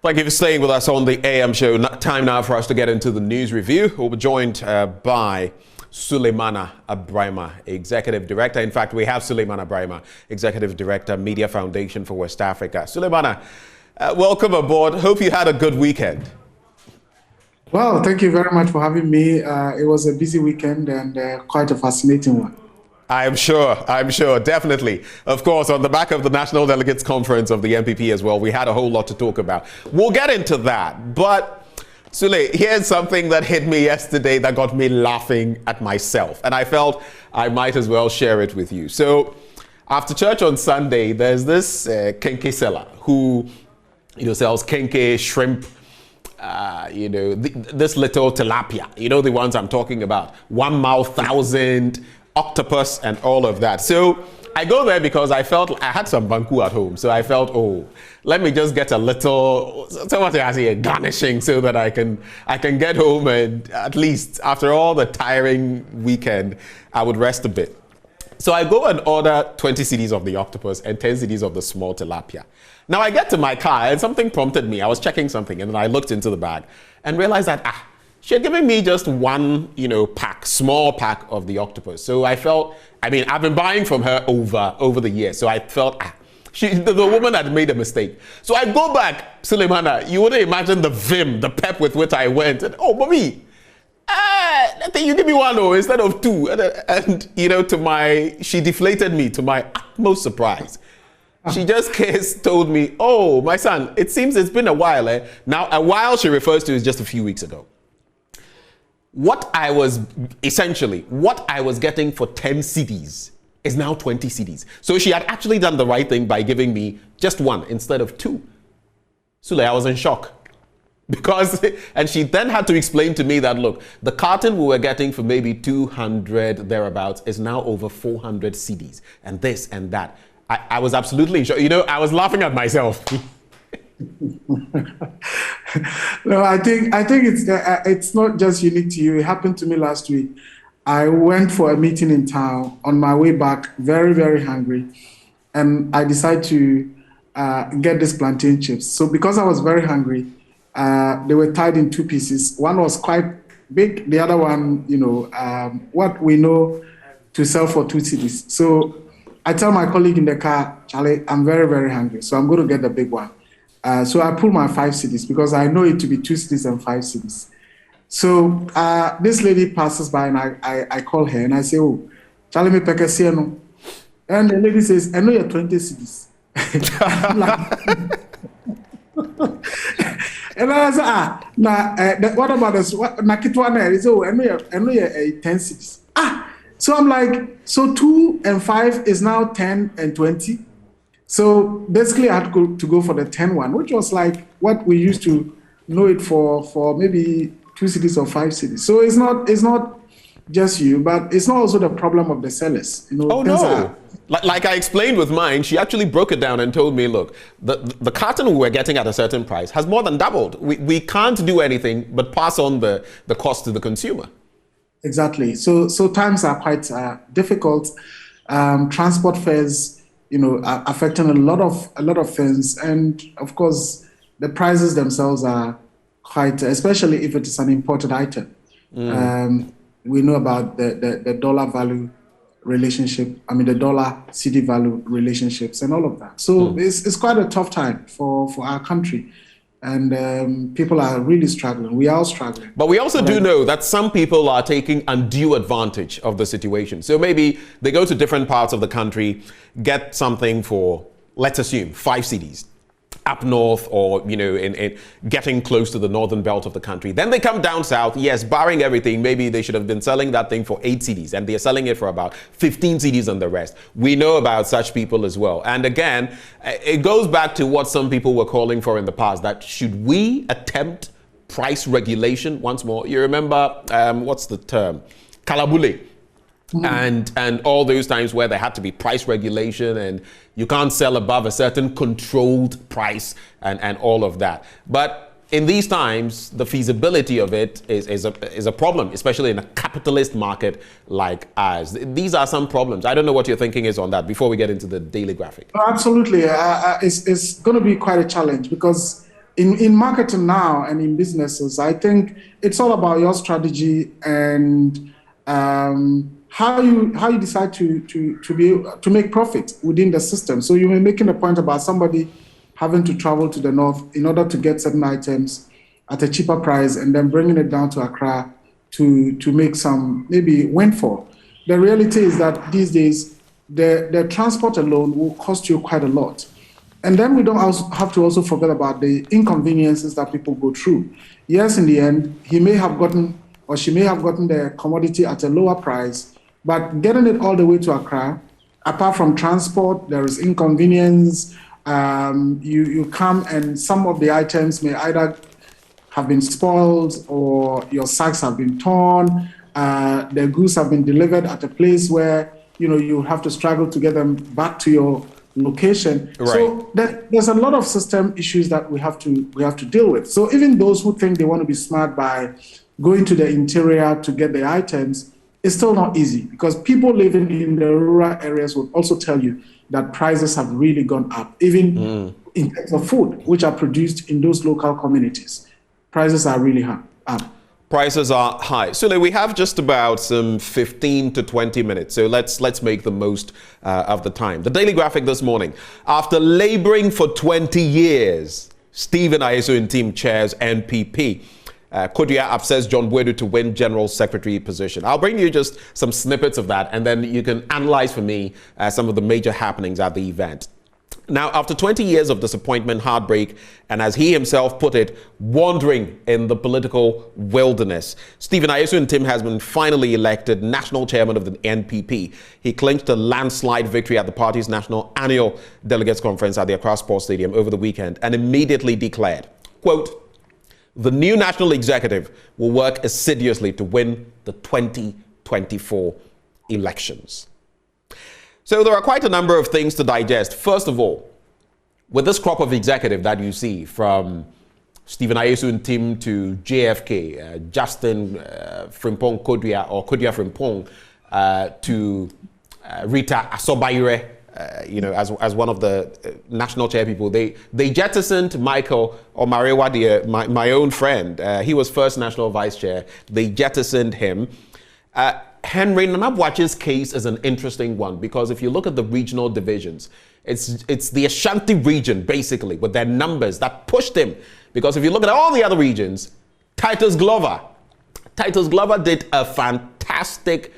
Thank you for staying with us on the AM show. Time now for us to get into the news review. We'll be joined by Suleimana Abrahima, Executive Director. In fact, we have Suleimana Abrahima, Executive Director, Media Foundation for West Africa. Suleimana, welcome aboard. Hope you had a good weekend. Well, thank you very much for having me. It was a busy weekend and quite a fascinating one. I'm sure, definitely. Of course, on the back of the National Delegates Conference of the NPP as well, we had a whole lot to talk about. We'll get into that, but Sule, here's something that hit me yesterday that got me laughing at myself, and I felt I might as well share it with you. So, after church on Sunday, there's this kenke seller who, sells kenke, shrimp, this little tilapia, the ones I'm talking about, 1 mouth, 1,000, octopus and all of that. So I go there because I felt I had some banku at home. So I felt, let me just get a little, garnishing so that I can get home and at least after all the tiring weekend, I would rest a bit. So I go and order 20 cedis of the octopus and 10 cedis of the small tilapia. Now I get to my car and something prompted me. I was checking something and then I looked into the bag and realized that, she had given me just one, small pack of the octopus. So I felt, I've been buying from her over the years. So I felt, the woman had made a mistake. So I go back, Suleimana, you wouldn't imagine the vim, the pep with which I went. And, mommy, I think you give me one instead of two. And she deflated me to my utmost surprise. She just told me, my son, it seems it's been a while. Now, a while she refers to is just a few weeks ago. What I was getting for 10 cedis is now 20 cedis. So she had actually done the right thing by giving me just one instead of two. Sule, I was in shock. And she then had to explain to me that, look, the carton we were getting for maybe 200 thereabouts is now over 400 cedis and this and that. I was absolutely in shock. I was laughing at myself. No, I think it's not just unique to you. It happened to me last week. I went for a meeting in town. On my way back, very, very hungry, and I decided to get these plantain chips. So because I was very hungry, they were tied in 2 pieces. One was quite big. The other one, what we know to sell for 2 cedis. So I tell my colleague in the car, Charlie, I'm very, very hungry, so I'm going to get the big one. So I pull my 5 cedis because I know it to be 2 cedis and 5 cedis. So this lady passes by and I call her and I say, Charlie, me peke sieno. And the lady says, I know you're 20 cedis. And I say, what about this? Nakitwana? He said, I know you're 10 cedis. So I'm like, so 2 and 5 is now 10 and 20. So basically, I had to go for the 10 one, which was like what we used to know it for maybe 2 cedis or 5 cedis. So it's not just you, but it's not also the problem of the sellers. No. Like I explained with mine, she actually broke it down and told me, look, the carton we were getting at a certain price has more than doubled. We can't do anything but pass on the cost to the consumer. Exactly. So times are quite difficult. Transport fares, are affecting a lot of things, and of course, the prices themselves are quite, especially if it is an imported item. We know about the dollar value relationship. The dollar CD value relationships and all of that. So it's quite a tough time for our country. And people are really struggling. We are all struggling. But we also do know that some people are taking undue advantage of the situation. So maybe they go to different parts of the country, get something for, let's assume, 5 cedis up north or, in getting close to the northern belt of the country. Then they come down south. Yes, barring everything, maybe they should have been selling that thing for 8 cedis and they're selling it for about 15 cedis on the rest. We know about such people as well. And again, it goes back to what some people were calling for in the past, that should we attempt price regulation once more? You remember, what's the term? Kalabule. And all those times where there had to be price regulation and you can't sell above a certain controlled price and all of that. But in these times, the feasibility of it is a problem, especially in a capitalist market like ours. These are some problems. I don't know what your thinking is on that before we get into the daily graphic. Absolutely. It's going to be quite a challenge because in marketing now and in businesses, I think it's all about your strategy and how you decide to make profit within the system. So you were making a point about somebody having to travel to the north in order to get certain items at a cheaper price and then bringing it down to Accra to make some maybe windfall. The reality is that these days the transport alone will cost you quite a lot. And then we don't also have to also forget about the inconveniences that people go through. Yes, in the end, he may have gotten or she may have gotten the commodity at a lower price, but getting it all the way to Accra, apart from transport, there is inconvenience. You come and some of the items may either have been spoiled or your sacks have been torn. The goods have been delivered at a place where you have to struggle to get them back to your location. Right. So there's a lot of system issues that we have to deal with. So even those who think they want to be smart by going to the interior to get the items, it's still not easy because people living in the rural areas will also tell you that prices have really gone up, even in terms of food, which are produced in those local communities. Prices are really up. Prices are high. So we have just about some 15 to 20 minutes. So let's make the most of the time. The Daily Graphic this morning. After laboring for 20 years, Stephen Ntim chairs NPP. Kodua upsets John Boadu to win General Secretary position. I'll bring you just some snippets of that, and then you can analyze for me some of the major happenings at the event. Now, after 20 years of disappointment, heartbreak, and as he himself put it, wandering in the political wilderness, Stephen Ntim has been finally elected national chairman of the NPP. He clinched a landslide victory at the party's national annual delegates conference at the Accra Sports Stadium over the weekend and immediately declared, quote, "The new national executive will work assiduously to win the 2024 elections." So there are quite a number of things to digest. First of all, with this crop of executive that you see, from Stephen Ntim to JFK, Justin Frimpong Kodua, or Kodua Frimpong, to Rita Asobayire, as one of the national chair people, they jettisoned Michael Omarewa, my own friend. He was first national vice chair. They jettisoned him. Henry Nanabuachi's case is an interesting one because if you look at the regional divisions, it's the Ashanti region, basically, with their numbers that pushed him. Because if you look at all the other regions, Titus Glover did a fantastic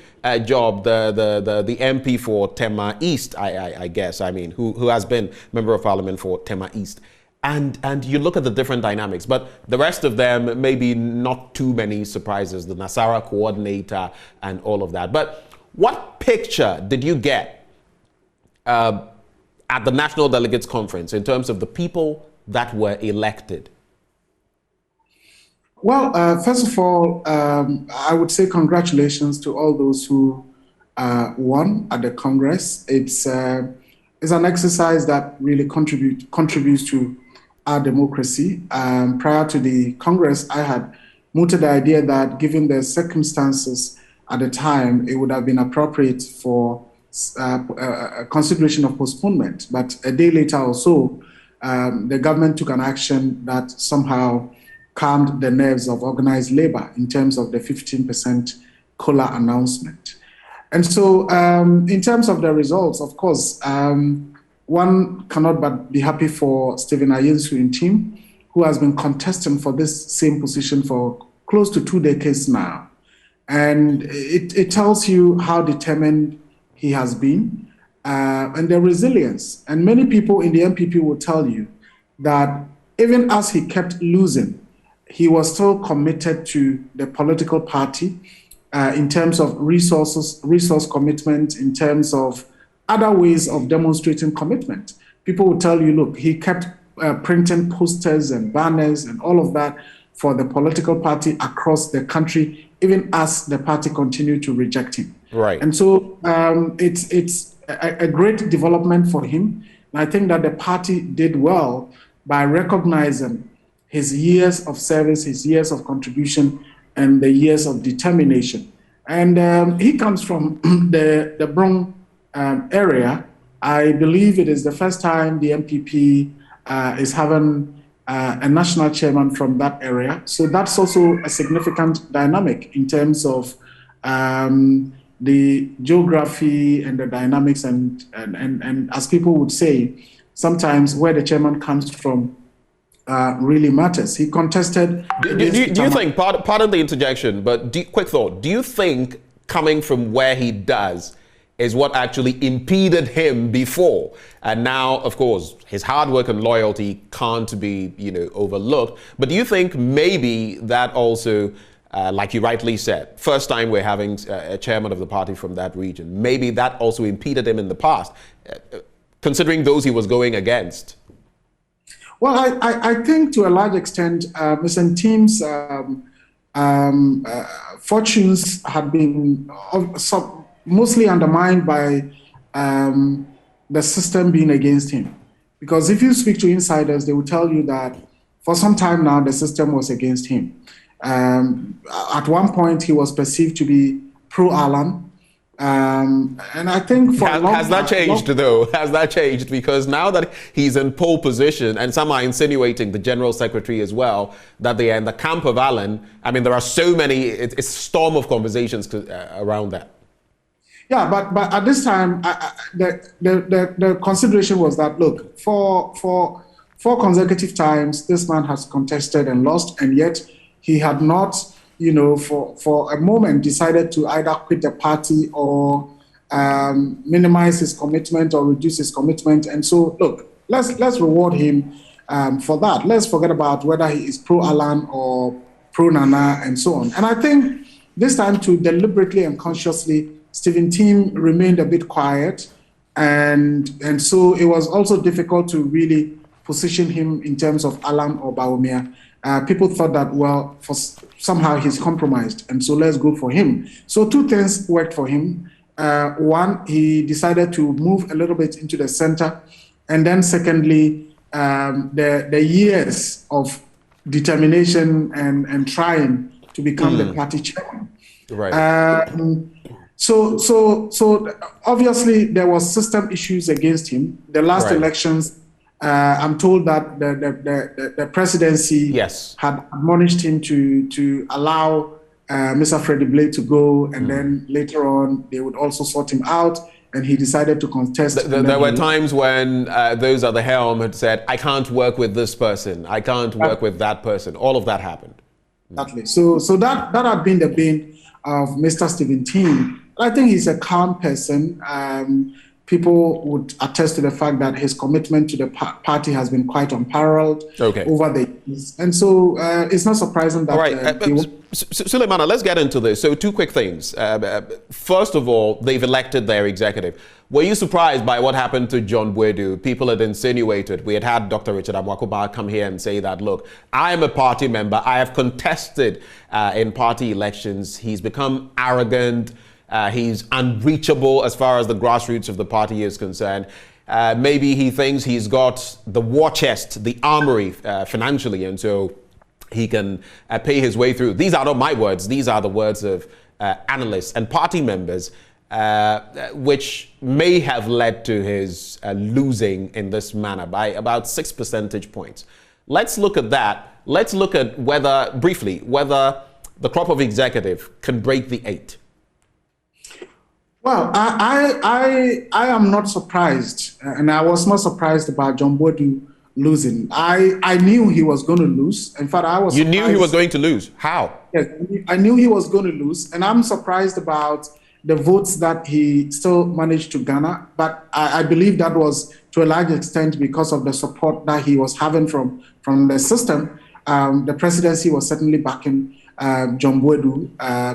job, the MP for Tema East, I guess, who has been Member of Parliament for Tema East. And you look at the different dynamics, but the rest of them, maybe not too many surprises, the Nasara coordinator and all of that. But what picture did you get at the National Delegates Conference in terms of the people that were elected? Well, first of all, I would say congratulations to all those who won at the Congress. It's an exercise that really contributes to our democracy. Prior to the Congress, I had mooted the idea that given the circumstances at the time, it would have been appropriate for a consideration of postponement. But a day later or so, the government took an action that somehow calmed the nerves of organized labor in terms of the 15% COLA announcement. And so in terms of the results, of course, one cannot but be happy for Stephen Ntim, who has been contesting for this same position for close to 2 decades now. And it tells you how determined he has been and the resilience. And many people in the NPP will tell you that even as he kept losing, he was still committed to the political party in terms of resource commitment, in terms of other ways of demonstrating commitment. People will tell you, look, he kept printing posters and banners and all of that for the political party across the country, even as the party continued to reject him. Right. And so it's a great development for him. And I think that the party did well by recognizing his years of service, his years of contribution, and the years of determination. And he comes from the Brong area. I believe it is the first time the NPP is having a national chairman from that area. So that's also a significant dynamic in terms of the geography and the dynamics, and as people would say, sometimes where the chairman comes from really matters. He contested. Do you think, pardon the interjection, but quick thought, do you think coming from where he does is what actually impeded him before? And now, of course, his hard work and loyalty can't be, overlooked. But do you think maybe that also, like you rightly said, first time we're having a chairman of the party from that region, maybe that also impeded him in the past, considering those he was going against? Well, I think to a large extent, Mr. Ntim's fortunes had been mostly undermined by the system being against him. Because if you speak to insiders, they will tell you that for some time now, the system was against him. At one point, he was perceived to be pro-Alan. And I think for has that changed though? Has that changed? Because now that he's in pole position, and some are insinuating the general secretary as well, that they are in the camp of Alan. I mean, there are so many. It's a storm of conversations around that. Yeah, but at this time, the consideration was that, look, for 4 consecutive times, this man has contested and lost, and yet he had not, for a moment decided to either quit the party or minimize his commitment or reduce his commitment. And so, look, let's reward him for that. Let's forget about whether he is pro-Alan or pro-Nana and so on. And I think this time, to deliberately and consciously, Stephen Ntim remained a bit quiet, and so it was also difficult to really position him in terms of Alan or Bawumia. People thought that, well, somehow he's compromised, and so let's go for him. So 2 things worked for him. One, he decided to move a little bit into the center, and then secondly, the years of determination and trying to become the party chairman. Right. So obviously there was system issues against him. The last elections, I'm told that the presidency had admonished him to allow Mr. Freddie Blade to go, and then later on they would also sort him out, and he decided to contest. There were times when those at the helm had said, I can't work with this person, I can't work with that person. All of that happened. Exactly. So that had been the bane of Mr. Stephen Ntim. I think he's a calm person. People would attest to the fact that his commitment to the party has been quite unparalleled over the years. And so it's not surprising that... All right, Suleimana, let's get into this. So 2 quick things. First of all, they've elected their executive. Were you surprised by what happened to John Boadu? People had insinuated. We had Dr. Richard Amwakoba come here and say that, look, I am a party member. I have contested in party elections. He's become arrogant. He's unreachable as far as the grassroots of the party is concerned. Maybe he thinks he's got the war chest, the armory financially, and so he can pay his way through. These are not my words. These are the words of analysts and party members, which may have led to his losing in this manner by about 6 percentage points. Let's look at that. Let's look at whether the crop of executive can break the 8. Well, I am not surprised, and I was not surprised about John Boadu losing. I knew he was going to lose. In fact, I was surprised. You knew he was going to lose? How? Yes, I knew he was going to lose, and I'm surprised about the votes that he still managed to garner. But I believe that was to a large extent because of the support that he was having from the system. The presidency was certainly backing John Boadu.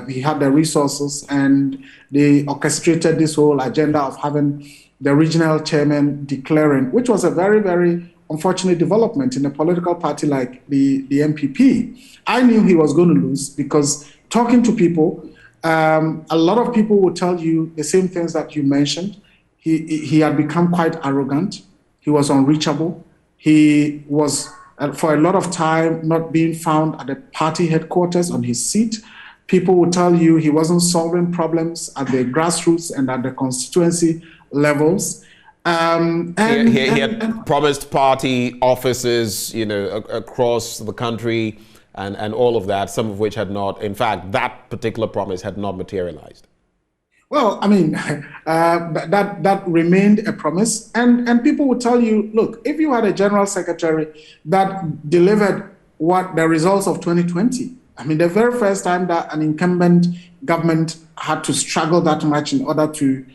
He had the resources, and they orchestrated this whole agenda of having the regional chairman declaring, which was a very, very unfortunate development in a political party like the NPP. I knew he was going to lose because talking to people, a lot of people will tell you the same things that you mentioned. He had become quite arrogant. He was unreachable. He was, for a lot of time, not being found at the party headquarters on his seat. People will tell you he wasn't solving problems at the grassroots and at the constituency levels. He had promised party offices, across the country and all of that, some of which had not. In fact, that particular promise had not materialized. Well, I mean, that remained a promise, and people would tell you, look, if you had a general secretary that delivered what the results of 2020, I mean, the very first time that an incumbent government had to struggle that much in order to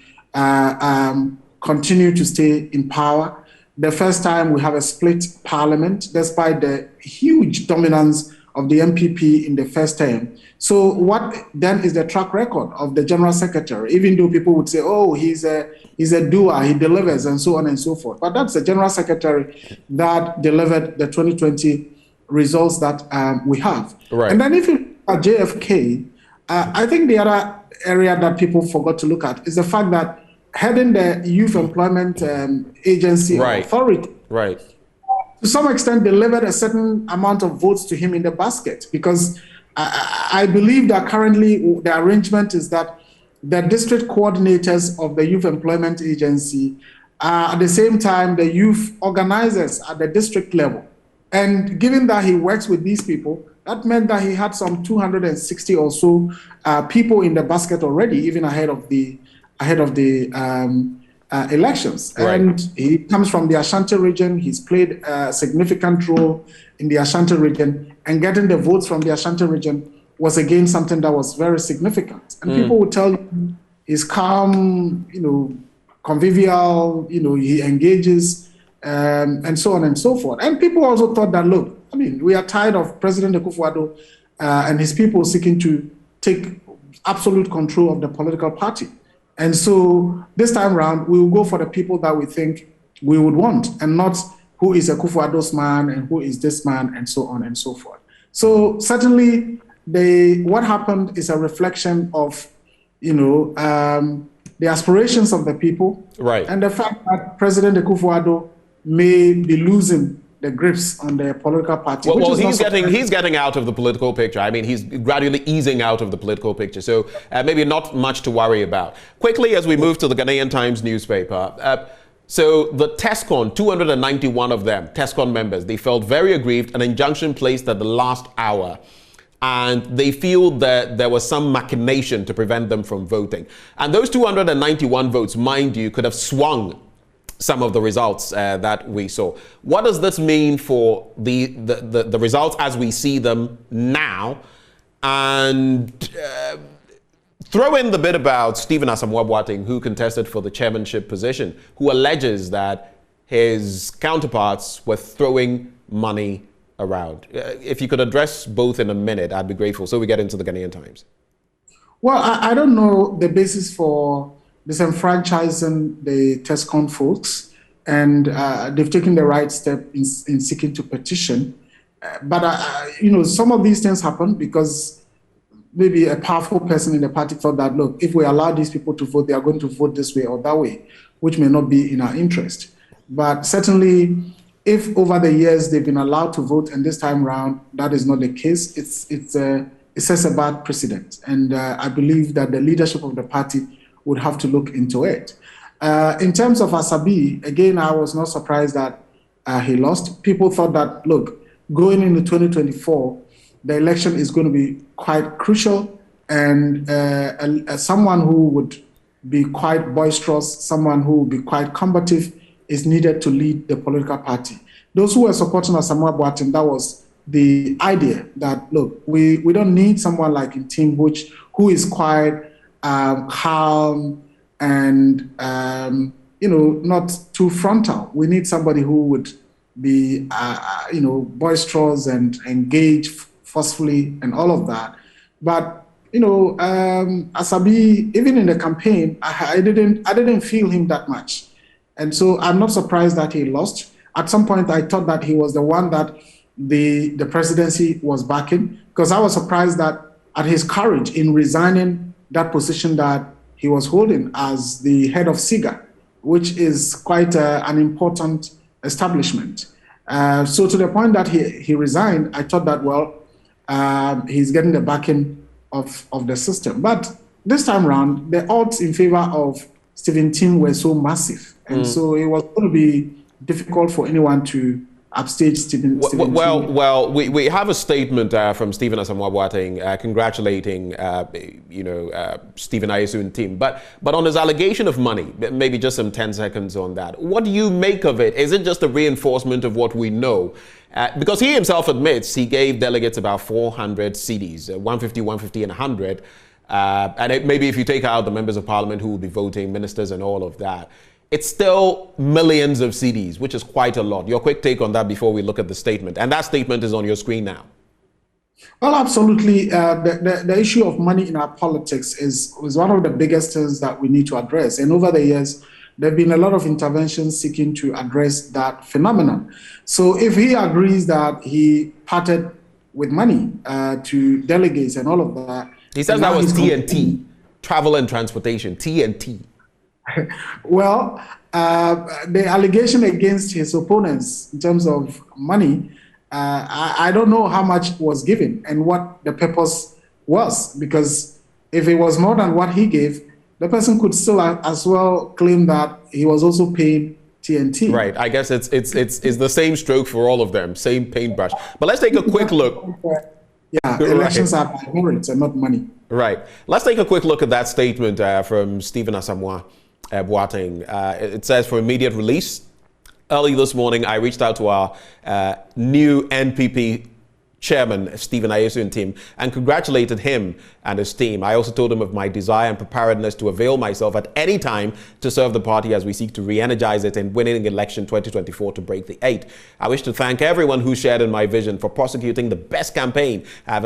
continue to stay in power, the first time we have a split parliament, despite the huge dominance of the NPP in the first term. So what then is the track record of the general secretary? Even though people would say, oh, he's a doer, he delivers, and so on and so forth. But that's the general secretary that delivered the 2020 results that we have. Right. And then if you look at JFK, I think the other area that people forgot to look at is the fact that heading the Youth Employment Agency or authority, to some extent delivered a certain amount of votes to him in the basket, because I believe that currently the arrangement is that the district coordinators of the Youth Employment Agency are at the same time the youth organizers at the district level. And given that he works with these people, that meant that he had some 260 or so people in the basket already, even ahead of the elections. Right. And he comes from the Ashanti region. He's played a significant role in the Ashanti region, and getting the votes from the Ashanti region was again something that was very significant. And people would tell you he's calm, convivial, he engages, and so on and so forth. And people also thought that, look, I mean, we are tired of President Akufo-Addo and his people seeking to take absolute control of the political party. And so this time around, we will go for the people that we think we would want, and not who is Akufo-Addo's man and who is this man, and so on and so forth. So certainly, what happened is a reflection of, the aspirations of the people, right, and the fact that President Akufo-Addo may be losing the grips on the political party. Well, he's getting out of the political picture. I mean, he's gradually easing out of the political picture. So maybe not much to worry about. Quickly, as we move to the Ghanaian Times newspaper. So the TESCON, 291 of them, TESCON members, they felt very aggrieved, an injunction placed at the last hour. And they feel that there was some machination to prevent them from voting. And those 291 votes, mind you, could have swung some of the results that we saw. What does this mean for the results as we see them now? And throw in the bit about Stephen Asamoah Boateng, who contested for the chairmanship position, who alleges that his counterparts were throwing money around. If you could address both in a minute, I'd be grateful, so we get into the Ghanaian Times. Well, I don't know the basis for disenfranchising the TESCON folks, and they've taken the right step in seeking to petition. But some of these things happen because maybe a powerful person in the party thought that, look, if we allow these people to vote, they are going to vote this way or that way, which may not be in our interest. But certainly, if over the years they've been allowed to vote, and this time around that is not the case, it sets a bad precedent. And I believe that the leadership of the party would have to look into it. In terms of Asabi, again, I was not surprised that he lost. People thought that, look, going into 2024, the election is going to be quite crucial, and someone who would be quite boisterous, someone who would be quite combative is needed to lead the political party. Those who were supporting Asamoah Boateng, that was the idea that, look, we don't need someone like Ntim, who is quite calm and not too frontal. We need somebody who would be boisterous and engage forcefully and all of that. But Asabi, even in the campaign, I didn't feel him that much, and so I'm not surprised that he lost. At some point, I thought that he was the one that the presidency was backing, because I was surprised that at his courage in resigning that position that he was holding as the head of SIGA, which is quite an important establishment. So to the point that he resigned, I thought that, well, he's getting the backing of the system. But this time around, the odds in favor of Stephen Ntim were so massive. And so it was going to be difficult for anyone to upstage Stephen Ntim. Well, we have a statement from Stephen Asamoah Boateng congratulating, Stephen Ayesu Ntim. But on his allegation of money, maybe just some 10 seconds on that. What do you make of it? Is it just a reinforcement of what we know? Because he himself admits he gave delegates about 400 CDs, 150, 150, and 100. Maybe if you take out the members of parliament who will be voting, ministers and all of that, it's still millions of CDs, which is quite a lot. Your quick take on that before we look at the statement. And that statement is on your screen now. Well, absolutely. The issue of money in our politics is one of the biggest things that we need to address. And over the years, there have been a lot of interventions seeking to address that phenomenon. So if he agrees that he parted with money to delegates and all of that. He says that was TNT, travel and transportation, TNT. Well, the allegation against his opponents in terms of money, I don't know how much was given and what the purpose was, because if it was more than what he gave, the person could still as well claim that he was also paying TNT. Right. I guess it's the same stroke for all of them, same paintbrush. But let's take a quick look. Yeah, elections are by warrants and not money. Right. Let's take a quick look at that statement from Stephen Asamoah Boateng. It says, for immediate release, early this morning, I reached out to our new NPP chairman, Stephen Ayesu Ntim, and congratulated him and his team. I also told him of my desire and preparedness to avail myself at any time to serve the party as we seek to re-energize it in winning election 2024 to break the 8. I wish to thank everyone who shared in my vision for prosecuting the best campaign I've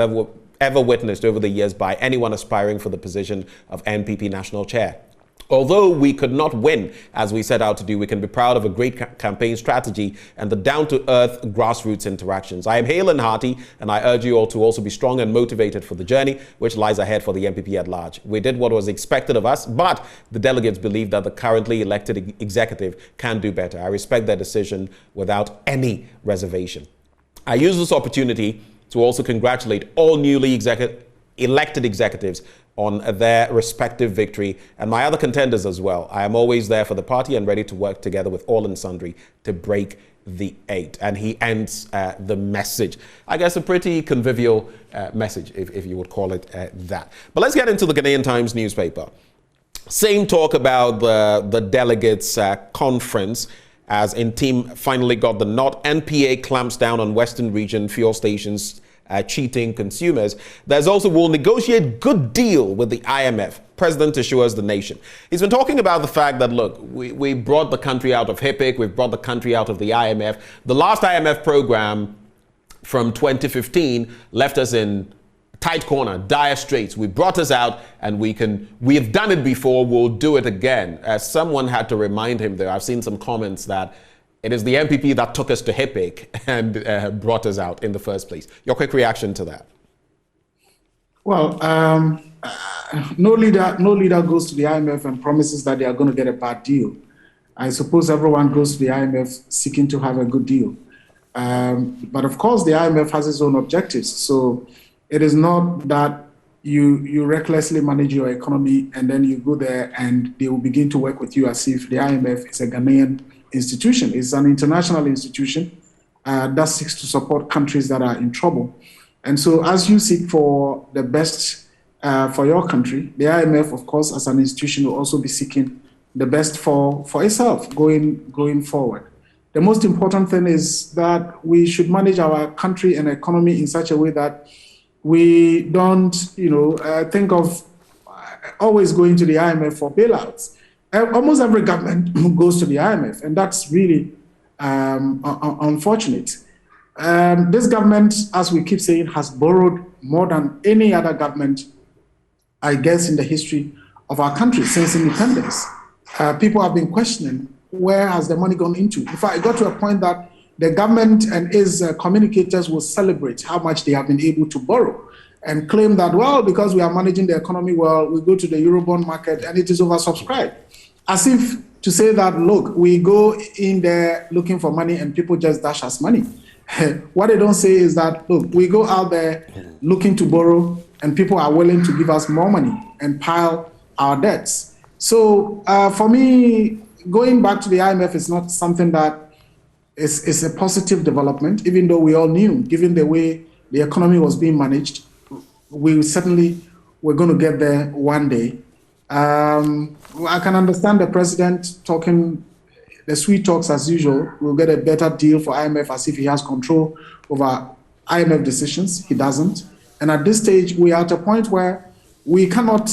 ever witnessed over the years by anyone aspiring for the position of NPP national chair. Although we could not win as we set out to do, we can be proud of a great campaign strategy and the down-to-earth grassroots interactions. I am hale and hearty, and I urge you all to also be strong and motivated for the journey which lies ahead for the NPP at large. We did what was expected of us, but the delegates believe that the currently elected executive can do better. I respect their decision without any reservation. I use this opportunity to also congratulate all newly elected executives on their respective victory, and my other contenders as well. I am always there for the party and ready to work together with all and sundry to break the 8. And he ends the message. I guess a pretty convivial message, if you would call it that. But let's get into the Ghanaian Times newspaper. Same talk about the delegates conference as Ntim finally got the nod. NPA clamps down on Western region fuel stations cheating consumers. There's also, will negotiate good deal with the IMF. President assures the nation. He's been talking about the fact that, look, we brought the country out of HIPIC, we've brought the country out of the IMF. The last IMF program from 2015 left us in tight corner, dire straits. We brought us out, and we have done it before, we'll do it again. Someone had to remind him there. I've seen some comments that it is the NPP that took us to HIPIC and brought us out in the first place. Your quick reaction to that? Well, no leader goes to the IMF and promises that they are going to get a bad deal. I suppose everyone goes to the IMF seeking to have a good deal. But of course, the IMF has its own objectives. So it is not that you recklessly manage your economy and then you go there and they will begin to work with you as if the IMF is a Ghanaian institution. It's an international institution that seeks to support countries that are in trouble. And so as you seek for the best for your country, the IMF, of course, as an institution, will also be seeking the best for itself going forward. The most important thing is that we should manage our country and economy in such a way that we don't, think of always going to the IMF for bailouts. Almost every government goes to the IMF, and that's really unfortunate. This government, as we keep saying, has borrowed more than any other government, I guess, in the history of our country since independence. People have been questioning, where has the money gone into? In fact, it got to a point that the government and its communicators will celebrate how much they have been able to borrow and claim that, well, because we are managing the economy well, we go to the Eurobond market and it is oversubscribed. As if to say that, look, we go in there looking for money and people just dash us money. What they don't say is that, look, we go out there looking to borrow and people are willing to give us more money and pile our debts. So for me, going back to the IMF is not something that is a positive development, even though we all knew, given the way the economy was being managed, we certainly were going to get there one day. I can understand the president talking the sweet talks as usual. We'll get a better deal for IMF as if he has control over IMF decisions. He doesn't. And at this stage, we are at a point where we cannot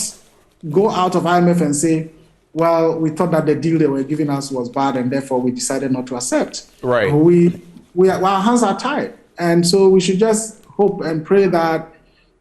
go out of IMF and say, well, we thought that the deal they were giving us was bad and therefore we decided not to accept. Right. Our hands are tied. And so we should just hope and pray that,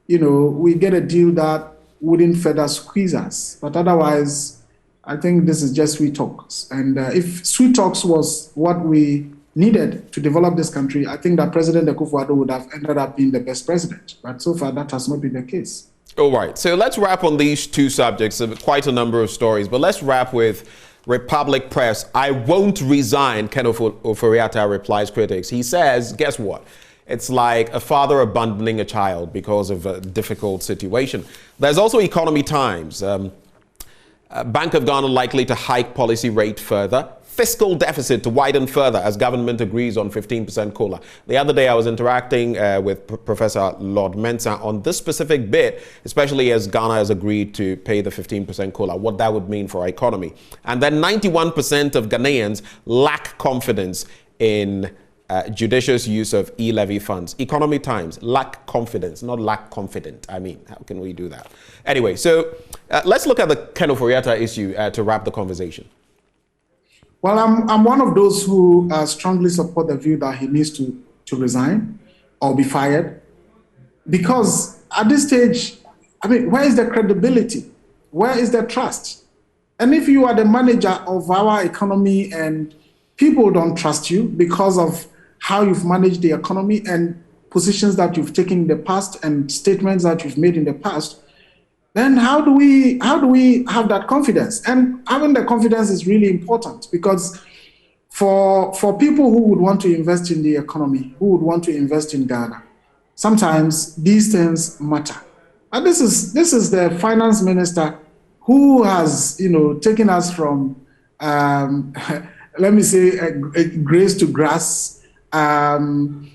we get a deal that wouldn't further squeeze us. But otherwise, I think this is just sweet talks. And if sweet talks was what we needed to develop this country, I think that President Akufo-Addo would have ended up being the best president. But so far, that has not been the case. All right. So let's wrap on these two subjects. Quite a number of stories. But let's wrap with Republic Press. I won't resign, Ken Ofori-Atta replies critics. He says, guess what? It's like a father abandoning a child because of a difficult situation. There's also Economy Times. Bank of Ghana likely to hike policy rate further. Fiscal deficit to widen further as government agrees on 15% COLA. The other day I was interacting with Professor Lord Mensah on this specific bit, especially as Ghana has agreed to pay the 15% COLA, what that would mean for our economy. And then 91% of Ghanaians lack confidence in judicious use of e-levy funds. Economy Times, lack confidence, not lack confident. I mean, how can we do that? Anyway, so let's look at the Ken Ofori-Atta issue to wrap the conversation. Well, I'm one of those who strongly support the view that he needs to resign or be fired. Because at this stage, I mean, where is the credibility? Where is the trust? And if you are the manager of our economy and people don't trust you because of how you've managed the economy and positions that you've taken in the past and statements that you've made in the past, then how do we have that confidence? And having the confidence is really important because for people who would want to invest in the economy, who would want to invest in Ghana, sometimes these things matter. And this is the finance minister who has taken us from let me say grace to grass. The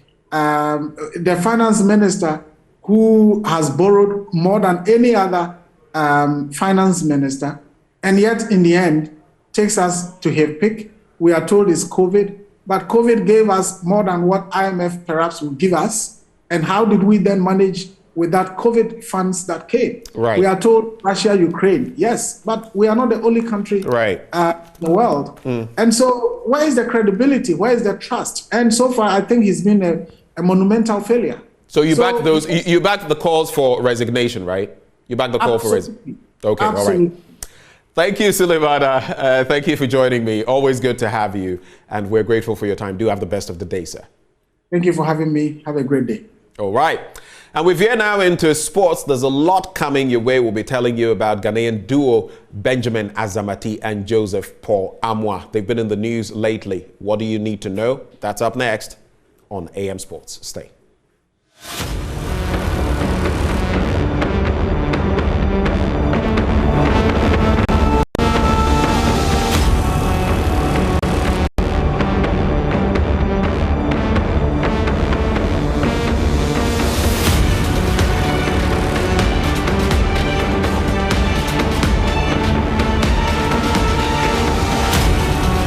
finance minister who has borrowed more than any other finance minister, and yet in the end takes us to have peak. We are told it's COVID, but COVID gave us more than what IMF perhaps will give us. And how did we then manage with that COVID funds that came? Right. We are told Russia, Ukraine, yes, but we are not the only country in the world. And so where is the credibility? Where is the trust? And so far, I think he's been a monumental failure. So you back those? You back the calls for resignation, right? You back the call for resignation. Okay, absolutely. All right. Thank you, Suleimana. Thank you for joining me. Always good to have you, and we're grateful for your time. Do have the best of the day, sir. Thank you for having me. Have a great day. All right. And we're here now into sports. There's a lot coming your way. We'll be telling you about Ghanaian duo Benjamin Azamati and Joseph Paul Amwa. They've been in the news lately. What do you need to know? That's up next on AM Sports. Stay.